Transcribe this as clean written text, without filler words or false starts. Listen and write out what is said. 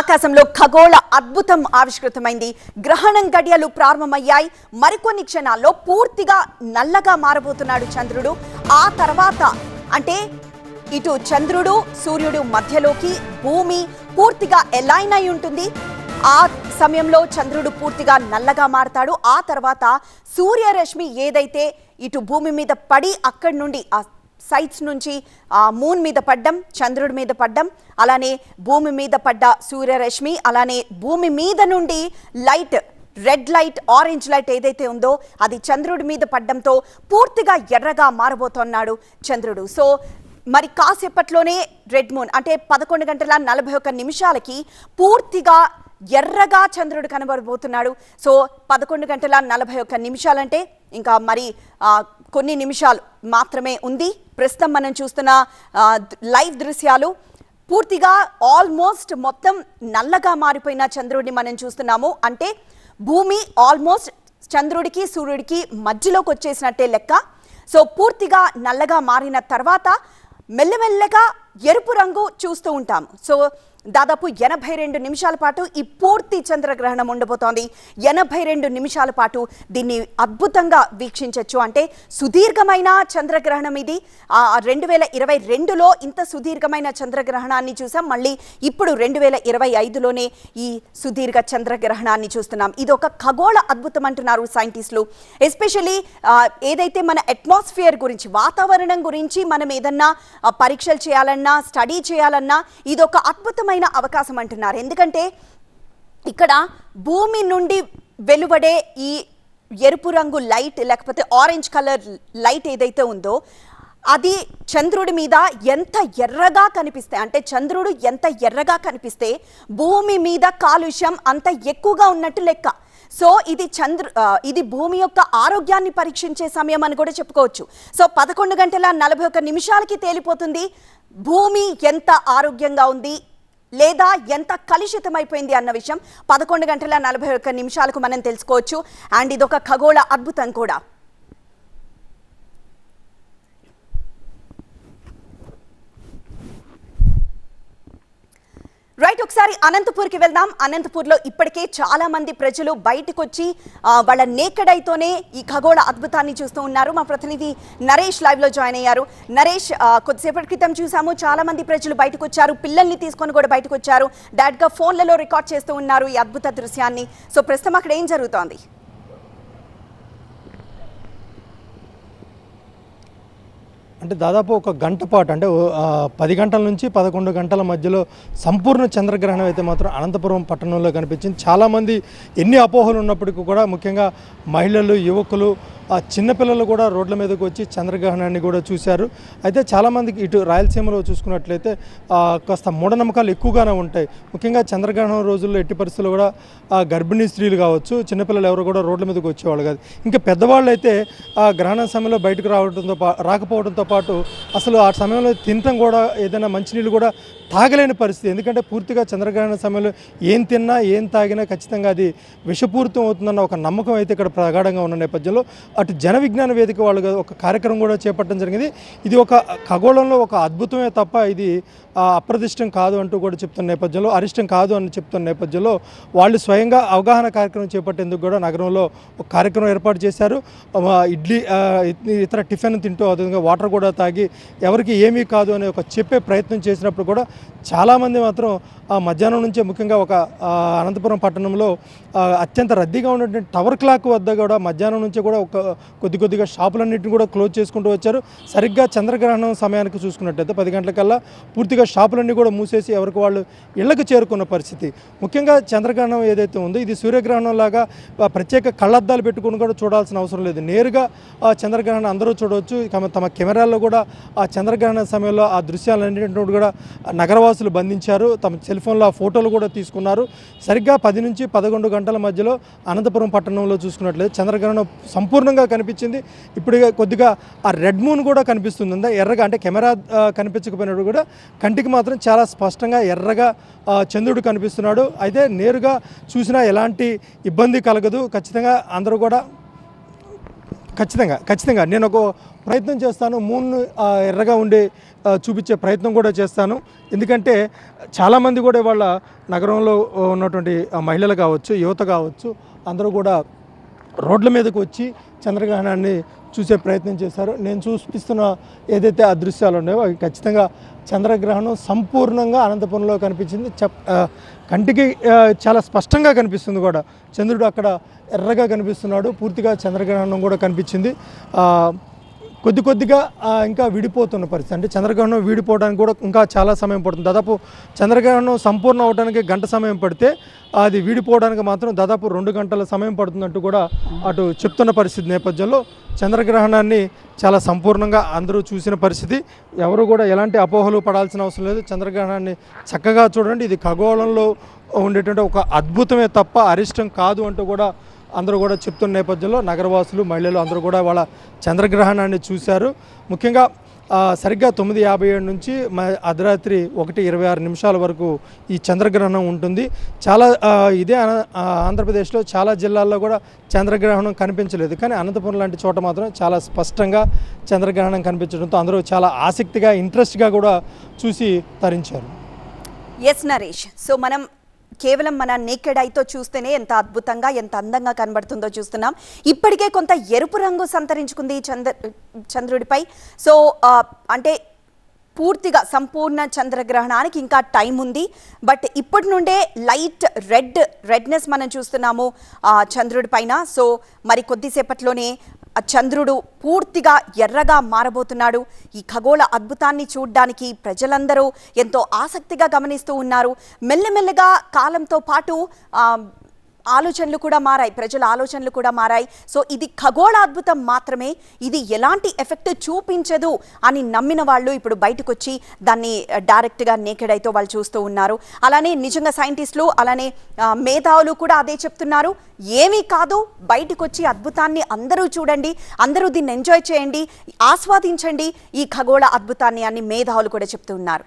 ఆకాశంలో ఖగోళ అద్భుతం ఆవిష్కృతమైంది. గ్రహణం గడియలు ప్రారంభమయ్యాయి. మరికొన్ని క్షణాల్లో పూర్తిగా నల్లగా మారబోతున్నాడు చంద్రుడు. ఆ తర్వాత అంటే ఇటు చంద్రుడు సూర్యుడు మధ్యలోకి భూమి పూర్తిగా అలైన్ అయి ఉంటుంది. ఆ సమయంలో చంద్రుడు పూర్తిగా నల్లగా మారతాడు. ఆ తర్వాత సూర్యరశ్మి ఏదైతే ఇటు భూమి మీద పడి అక్కడి నుండి సైట్స్ నుంచి మూన్ మీద పడ్డం, చంద్రుడి మీద పడ్డం, అలానే భూమి మీద పడ్డ సూర్యరశ్మి, అలానే భూమి మీద నుండి light, red light, orange light ఏదైతే ఉందో అది చంద్రుడి మీద పడ్డంతో పూర్తిగా ఎర్రగా మారబోతున్నాడు చంద్రుడు. సో మరి కాసేపట్లోనే రెడ్ మూన్ అంటే 11:41 పూర్తిగా ఎర్రగా చంద్రుడు కనబడబోతున్నాడు. సో 11:41 అంటే ఇంకా మరి కొన్ని నిమిషాలు మాత్రమే ఉంది. ప్రస్తుతం మనం చూస్తున్న లైవ్ దృశ్యాలు పూర్తిగా ఆల్మోస్ట్ మొత్తం నల్లగా మారిపోయిన చంద్రుడిని మనం చూస్తున్నాము. అంటే భూమి ఆల్మోస్ట్ చంద్రుడికి సూర్యుడికి మధ్యలోకి వచ్చేసినట్టే లెక్క. సో పూర్తిగా నల్లగా మారిన తర్వాత మెల్లమెల్లగా ఎరుపు రంగు చూస్తూ ఉంటాము. సో దాదాపు 82 నిమిషాల పాటు ఈ పూర్తి చంద్రగ్రహణం ఉండబోతోంది. 82 నిమిషాల పాటు దీన్ని అద్భుతంగా వీక్షించవచ్చు. అంటే సుదీర్ఘమైన చంద్రగ్రహణం ఇది. 2022లో ఇంత సుదీర్ఘమైన చంద్రగ్రహణాన్ని చూసాం. మళ్ళీ ఇప్పుడు 2025లోనే ఈ సుదీర్ఘ చంద్రగ్రహణాన్ని చూస్తున్నాం. ఇది ఒక ఖగోళ అద్భుతం అంటున్నారు సైంటిస్టులు. ఎస్పెషల్లీ ఏదైతే మన అట్మాస్ఫియర్ గురించి, వాతావరణం గురించి మనం ఏదన్నా పరీక్షలు చేయాలన్నా, స్టడీ చేయాలన్నా ఇది ఒక అద్భుతమైన అవకాశం అంటున్నారు. ఎందుకంటే ఇక్కడ భూమి నుండి వెలువడే ఈ ఎరుపు రంగు లైట్ లేకపోతే ఆరెంజ్ కలర్ లైట్ ఏదైతే ఉందో అది చంద్రుడి మీద ఎంత ఎర్రగా కనిపిస్తే, అంటే చంద్రుడు ఎంత ఎర్రగా కనిపిస్తే భూమి మీద కాలుష్యం అంత ఎక్కువగా ఉన్నట్టు లెక్క. సో ఇది భూమి యొక్క ఆరోగ్యాన్ని పరీక్షించే సమయం అని కూడా చెప్పుకోవచ్చు. సో 11:41 తేలిపోతుంది భూమి ఎంత ఆరోగ్యంగా ఉంది లేదా ఎంత కలుషితమైపోయింది అన్న విషయం 11:41 మనం తెలుసుకోవచ్చు. అండ్ ఇదొక ఖగోళ అద్భుతం కూడా. రైట్, ఒకసారి అనంతపూర్కి వెళ్దాం. అనంతపూర్లో ఇప్పటికే చాలా మంది ప్రజలు బయటకు వచ్చి వాళ్ళ నేకెడ్ ఐతోనే ఈ ఖగోళ అద్భుతాన్ని చూస్తూ ఉన్నారు. మా ప్రతినిధి నరేష్ లైవ్ లో జాయిన్ అయ్యారు. నరేష్, కొద్దిసేపటి క్రితం చూసాము చాలా మంది ప్రజలు బయటకు వచ్చారు, పిల్లల్ని తీసుకొని కూడా బయటకు వచ్చారు, డైరెక్ట్ గా ఫోన్లలో రికార్డ్ చేస్తూ ఉన్నారు ఈ అద్భుత దృశ్యాన్ని. సో ప్రస్తుతం అక్కడ ఏం జరుగుతోంది? అంటే దాదాపు ఒక గంట పాటు, అంటే 10 గంటల నుంచి 11 గంటల మధ్యలో సంపూర్ణ చంద్రగ్రహణం అయితే మాత్రం అనంతపురం పట్టణంలో కనిపించింది. చాలామంది ఎన్ని అపోహలు ఉన్నప్పటికీ కూడా, ముఖ్యంగా మహిళలు, యువకులు, చిన్నపిల్లలు కూడా రోడ్ల మీదకి వచ్చి చంద్రగ్రహణాన్ని కూడా చూశారు. అయితే చాలామందికి ఇటు రాయలసీమలో చూసుకున్నట్లయితే కాస్త మూఢనమ్మకాలు ఎక్కువగానే ఉంటాయి. ముఖ్యంగా చంద్రగ్రహణం రోజుల్లో ఎట్టి పరిస్థితుల్లో కూడా గర్భిణీ స్త్రీలు కావచ్చు, చిన్నపిల్లలు ఎవరు కూడా రోడ్ల మీదకి వచ్చేవాళ్ళు కాదు. ఇంకా పెద్దవాళ్ళు అయితే గ్రహణ సమయంలో బయటకు రాకపోవడంతో పాటు అసలు ఆ సమయంలో తినటం కూడా, ఏదైనా మంచినీళ్ళు కూడా తాగలేని పరిస్థితి. ఎందుకంటే పూర్తిగా చంద్రగ్రహణ సమయంలో ఏం తిన్నా ఏం తాగినా ఖచ్చితంగా అది విషపూరితం అవుతుందన్న ఒక నమ్మకం అయితే ఇక్కడ ప్రగాఢంగా ఉన్న నేపథ్యంలో అటు జన విజ్ఞాన వేదిక వాళ్ళు ఒక కార్యక్రమం కూడా చేపట్టడం జరిగింది. ఇది ఒక ఖగోళంలో ఒక అద్భుతమే తప్ప ఇది అప్రదిష్టం కాదు అంటూ కూడా చెప్తున్న నేపథ్యంలో, అరిష్టం కాదు అని చెప్తున్న నేపథ్యంలో వాళ్ళు స్వయంగా అవగాహన కార్యక్రమం చేపట్టేందుకు కూడా నగరంలో ఒక కార్యక్రమం ఏర్పాటు చేశారు. ఇడ్లీ, ఇతర టిఫిన్ తింటూ అదేవిధంగా వాటర్ కూడా తాగి ఎవరికి ఏమీ కాదు అనే ఒక చెప్పే ప్రయత్నం చేసినప్పుడు కూడా చాలామంది మాత్రం మధ్యాహ్నం నుంచే, ముఖ్యంగా ఒక అనంతపురం పట్టణంలో అత్యంత రద్దీగా ఉన్నటువంటి టవర్ క్లాక్ వద్ద కూడా మధ్యాహ్నం నుంచి కూడా ఒక కొద్దిగా షాపులన్నింటినీ కూడా క్లోజ్ చేసుకుంటూ వచ్చారు. సరిగ్గా చంద్రగ్రహణం సమయానికి చూసుకున్నట్టయితే 10 గంటలకల్లా పూర్తిగా షాపులన్నీ కూడా మూసేసి ఎవరికి వాళ్ళు ఇళ్లకు చేరుకున్న పరిస్థితి. ముఖ్యంగా చంద్రగ్రహణం ఏదైతే ఉందో ఇది సూర్యగ్రహణం లాగా ప్రత్యేక కళ్ళద్దాలు పెట్టుకుని కూడా చూడాల్సిన అవసరం లేదు. నేరుగా చంద్రగ్రహణం అందరూ చూడవచ్చు. తమ కెమెరాల్లో కూడా ఆ చంద్రగ్రహణ సమయంలో ఆ దృశ్యాలన్నింటినీ కూడా నగరవాసులు బంధించారు. తమ సెల్ ఫోన్లో ఆ ఫోటోలు కూడా తీసుకున్నారు. సరిగ్గా 10 నుంచి 11 గంటల మధ్యలో అనంతపురం పట్టణంలో చూసుకున్నట్లయితే చంద్రగ్రహణం సంపూర్ణంగా కనిపించింది. ఇప్పుడు కొద్దిగా ఆ రెడ్ మూన్ కూడా కనిపిస్తుంది ఎర్రగా, అంటే కెమెరా కనిపించకపోయినప్పుడు కూడా కంటికి మాత్రం చాలా స్పష్టంగా ఎర్రగా చంద్రుడు కనిపిస్తున్నాడు. అయితే నేరుగా చూసినా ఎలాంటి ఇబ్బంది కలగదు. ఖచ్చితంగా అందరూ కూడా ఖచ్చితంగా నేను ఒక ప్రయత్నం చేస్తాను. మూన్ను ఎర్రగా ఉండే చూపించే ప్రయత్నం కూడా చేస్తాను. ఎందుకంటే చాలామంది కూడా వాళ్ళ నగరంలో ఉన్నటువంటి మహిళలు కావచ్చు, యువత కావచ్చు, అందరూ కూడా రోడ్ల మీదకు వచ్చి చంద్రగ్రహణాన్ని చూసే ప్రయత్నం చేశారు. నేను చూపిస్తున్న ఏదైతే అదృశ్యాలు ఉన్నాయో అవి ఖచ్చితంగా చంద్రగ్రహణం సంపూర్ణంగా అనంతపురంలో కనిపించింది. కంటికి చాలా స్పష్టంగా కనిపిస్తుంది కూడా. చంద్రుడు అక్కడ ఎర్రగా కనిపిస్తున్నాడు. పూర్తిగా చంద్రగ్రహణం కూడా కనిపించింది. కొద్దిగా ఇంకా విడిపోతున్న పరిస్థితి. అంటే చంద్రగ్రహణం విడిపోవడానికి కూడా ఇంకా చాలా సమయం పడుతుంది. దాదాపు చంద్రగ్రహణం సంపూర్ణ అవడానికి గంట సమయం పడితే అది విడిపోవడానికి మాత్రం దాదాపు 2 గంటల సమయం పడుతుందంటూ కూడా అటు చెప్తున్న పరిస్థితి నేపథ్యంలో చంద్రగ్రహణాన్ని చాలా సంపూర్ణంగా అందరూ చూసిన పరిస్థితి. ఎవరు కూడా ఎలాంటి అపోహలు పడాల్సిన అవసరం లేదు. చంద్రగ్రహణాన్ని చక్కగా చూడండి. ఇది ఖగోళంలో ఉండేటువంటి ఒక అద్భుతమే తప్ప అరిష్టం కాదు అంటూ కూడా అందరూ కూడా చెప్తున్న నేపథ్యంలో నగరవాసులు, మహిళలు అందరూ కూడా వాళ్ళ చంద్రగ్రహణాన్ని చూశారు. ముఖ్యంగా సరిగ్గా 9:57 నుంచి అర్ధరాత్రి 1:26 వరకు ఈ చంద్రగ్రహణం ఉంటుంది. చాలా ఇదే ఆంధ్రప్రదేశ్లో చాలా జిల్లాల్లో కూడా చంద్రగ్రహణం కనిపించలేదు. కానీ అనంతపురం లాంటి చోట మాత్రం చాలా స్పష్టంగా చంద్రగ్రహణం కనిపించడంతో అందరూ చాలా ఆసక్తిగా, ఇంట్రెస్ట్గా కూడా చూసి తరించారు. ఎస్ నరేష్, సో మనం కేవలం మన నేకెడ్ ఐతో చూస్తేనే ఎంత అద్భుతంగా, ఎంత అందంగా కనబడుతుందో చూస్తున్నాం. ఇప్పటికే కొంత ఎరుపు రంగు సంతరించుకుంది చంద్రుడిపై. సో అంటే పూర్తిగా సంపూర్ణ చంద్రగ్రహణానికి ఇంకా టైం ఉంది. బట్ ఇప్పటి నుండే లైట్ రెడ్నెస్ మనం చూస్తున్నాము చంద్రుడి పైన. సో మరి కొద్దిసేపట్లోనే చంద్రుడు పూర్తిగా ఎర్రగా మారబోతున్నాడు. ఈ ఖగోళ అద్భుతాన్ని చూడడానికి ప్రజలందరూ ఎంతో ఆసక్తిగా గమనిస్తూ ఉన్నారు. మెల్లమెల్లగా కాలంతో పాటు ఆలోచనలు కూడా మారాయి, ప్రజల ఆలోచనలు కూడా మారాయి. సో ఇది ఖగోళ అద్భుతం మాత్రమే, ఇది ఎలాంటి ఎఫెక్ట్ చూపించదు అని నమ్మిన వాళ్ళు ఇప్పుడు బయటకు వచ్చి దాన్ని డైరెక్ట్గా నేకెడ్ ఐతో వాళ్ళు చూస్తూ ఉన్నారు. అలానే నిజంగా సైంటిస్టులు, అలానే మేధావులు కూడా అదే చెప్తున్నారు. ఏమీ కాదు, బయటకు వచ్చి అద్భుతాన్ని అందరూ చూడండి, అందరూ దీన్ని ఎంజాయ్ చేయండి, ఆస్వాదించండి ఈ ఖగోళ అద్భుతాన్ని అని మేధావులు కూడా చెప్తూ ఉన్నారు.